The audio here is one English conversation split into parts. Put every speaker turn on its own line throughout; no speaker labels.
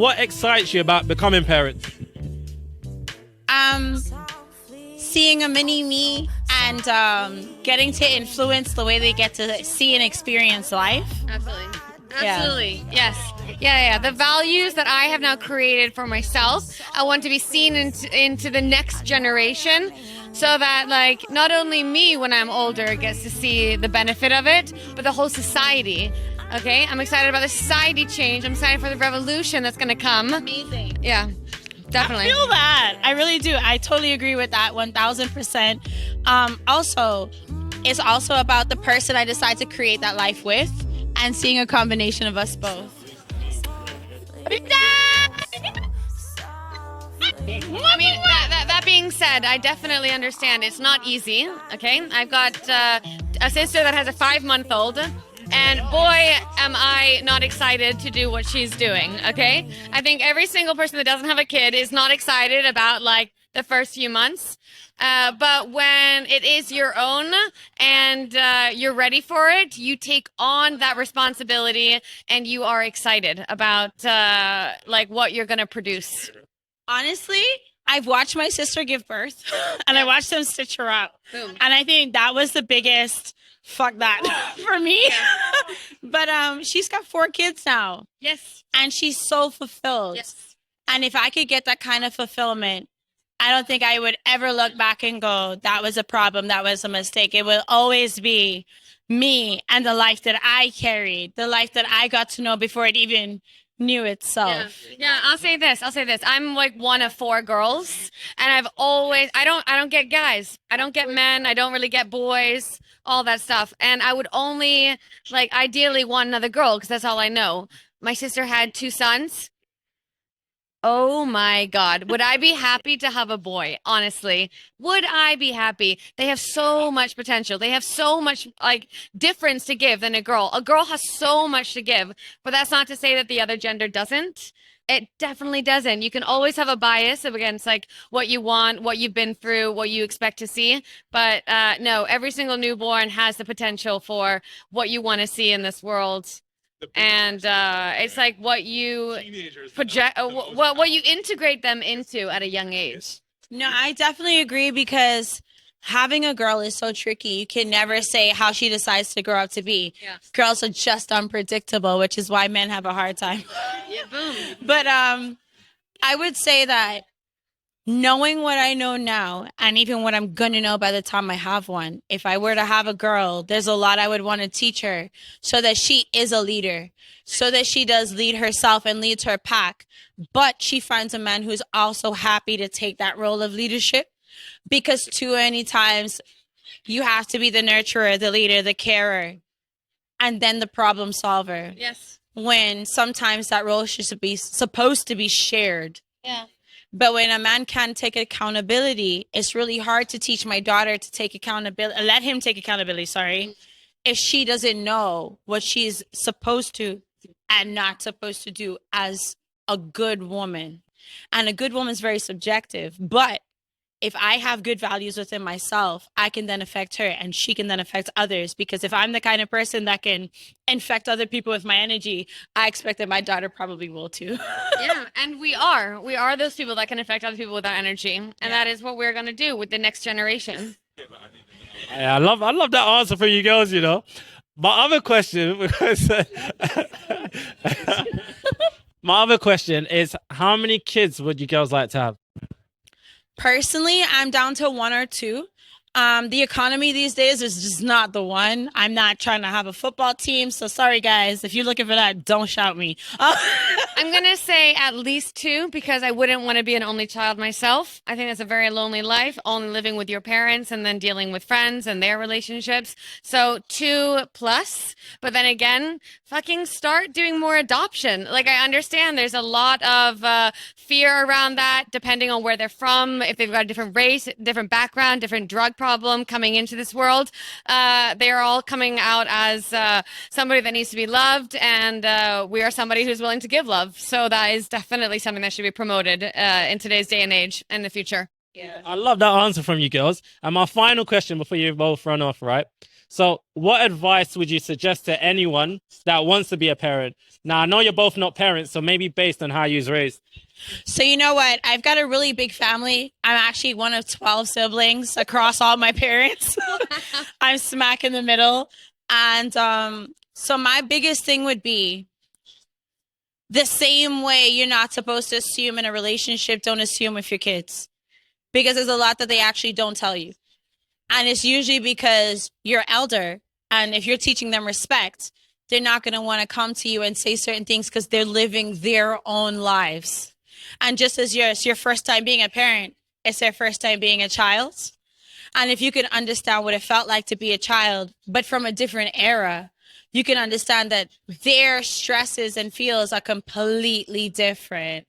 What excites you about becoming parents?
Seeing a mini me and getting to influence the way they get to see and experience life.
Absolutely. Absolutely. Yeah. Yes. Yeah. The values that I have now created for myself, I want to be seen into the next generation so that, like, not only me when I'm older gets to see the benefit of it, but the whole society. Okay? I'm excited about the society change. I'm excited for the revolution that's going to come.
Amazing.
Yeah. Definitely.
I feel that. I really do. I totally agree with that 1000%. Also, it's also about the person I decide to create that life with and seeing a combination of us both.
I mean, that being said, I definitely understand it's not easy, okay? I've got a sister that has a 5-month-old, and boy, am I not excited to do what she's doing, okay? I think every single person that doesn't have a kid is not excited about, like, the first few months. But when it is your own and you're ready for it, you take on that responsibility and you are excited about, like, what you're going to produce.
Honestly, I've watched my sister give birth, and I watched them stitch her up.
Boom.
And I think that was the biggest fuck that for me. But she's got 4 kids now.
Yes.
And she's so fulfilled.
Yes.
And if I could get that kind of fulfillment, I don't think I would ever look back and go, that was a problem, that was a mistake. It will always be me and the life that I carried, the life that I got to know before it even knew itself.
Yeah, I'll say this. I'm like one of 4 girls, and I don't get guys. I don't get men. I don't really get boys, all that stuff. And I would only, like, ideally want another girl because that's all I know. My sister had 2 sons. Oh my God. Would I be happy to have a boy? Honestly, would I be happy? They have so much potential. They have so much, like, difference to give than a girl. A girl has so much to give, but that's not to say that the other gender doesn't. It definitely doesn't. You can always have a bias against, like, what you want, what you've been through, what you expect to see. But no, every single newborn has the potential for what you want to see in this world. And it's like what you project, what you integrate them into at a young age.
No, I definitely agree because having a girl is so tricky. You can never say how she decides to grow up to be.
Yeah.
Girls are just unpredictable, which is why men have a hard time.
Yeah, boom.
But I would say that knowing what I know now, and even what I'm going to know by the time I have one, if I were to have a girl, there's a lot I would want to teach her so that she is a leader, so that she does lead herself and leads her pack. But she finds a man who's also happy to take that role of leadership, because too many times you have to be the nurturer, the leader, the carer, and then the problem solver.
Yes.
When sometimes that role should be supposed to be shared.
Yeah.
But when a man can't take accountability, it's really hard to teach my daughter to take accountability, let him take accountability, if she doesn't know what she's supposed to and not supposed to do as a good woman. And a good woman is very subjective. But if I have good values within myself, I can then affect her and she can then affect others. Because if I'm the kind of person that can infect other people with my energy, I expect that my daughter probably will too.
Yeah, and we are those people that can affect other people with our energy. And that is what we're going to do with the next generation.
I love that answer from you girls, you know. My other question, my other question is, how many kids would you girls like to have?
Personally, I'm down to 1 or 2. The economy these days is just not the one. I'm not trying to have a football team. So sorry, guys. If you're looking for that, don't shout me.
I'm going to say at least 2 because I wouldn't want to be an only child myself. I think that's a very lonely life, only living with your parents and then dealing with friends and their relationships. So 2 plus. But then again, fucking start doing more adoption. Like, I understand there's a lot of fear around that, depending on where they're from, if they've got a different race, different background, different drug problem coming into this world. They are all coming out as somebody that needs to be loved, and we are somebody who's willing to give love. So that is definitely something that should be promoted in today's day and age and the future.
Yeah. I love that answer from you girls. And my final question before you both run off, right? So what advice would you suggest to anyone that wants to be a parent? Now, I know you're both not parents, so maybe based on how you was raised.
So you know what? I've got a really big family. I'm actually one of 12 siblings across all my parents. I'm smack in the middle. And so my biggest thing would be the same way you're not supposed to assume in a relationship, don't assume with your kids. Because there's a lot that they actually don't tell you. And it's usually because you're elder. And if you're teaching them respect, they're not going to want to come to you and say certain things because they're living their own lives. And just as it's your first time being a parent, it's their first time being a child. And if you can understand what it felt like to be a child, but from a different era, you can understand that their stresses and feels are completely different.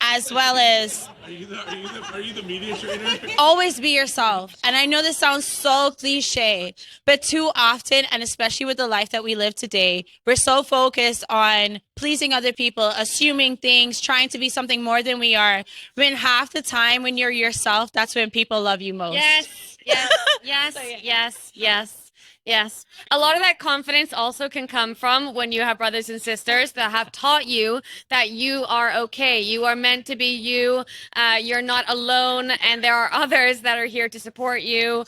As well as
Are you the media trainer?
always be yourself. And I know this sounds so cliche, but too often, and especially with the life that we live today, we're so focused on pleasing other people, assuming things, trying to be something more than we are. When half the time when you're yourself, that's when people love you most.
Yes, yes, yes. Yes. A lot of that confidence also can come from when you have brothers and sisters that have taught you that you are okay. You are meant to be you. You're not alone, and there are others that are here to support you.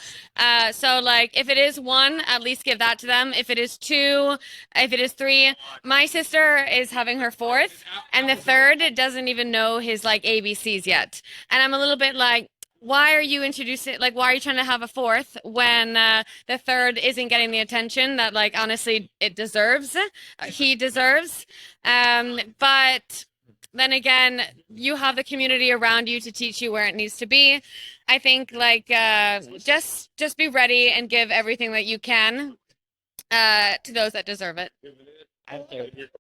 So, like, if it is one, at least give that to them. If it is two, if it is three, my sister is having her fourth, and the third doesn't even know his, like, ABCs yet. And I'm a little bit like, why are you introducing, like, why are you trying to have a fourth when the third isn't getting the attention that, like, honestly, it deserves, he deserves. But then again, you have the community around you to teach you where it needs to be. I think, like, just be ready and give everything that you can to those that deserve it.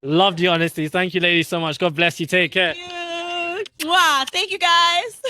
Loved your honesty. Thank you, ladies, so much. God bless you. Take care.
Thank you. Mwah. Thank you, guys.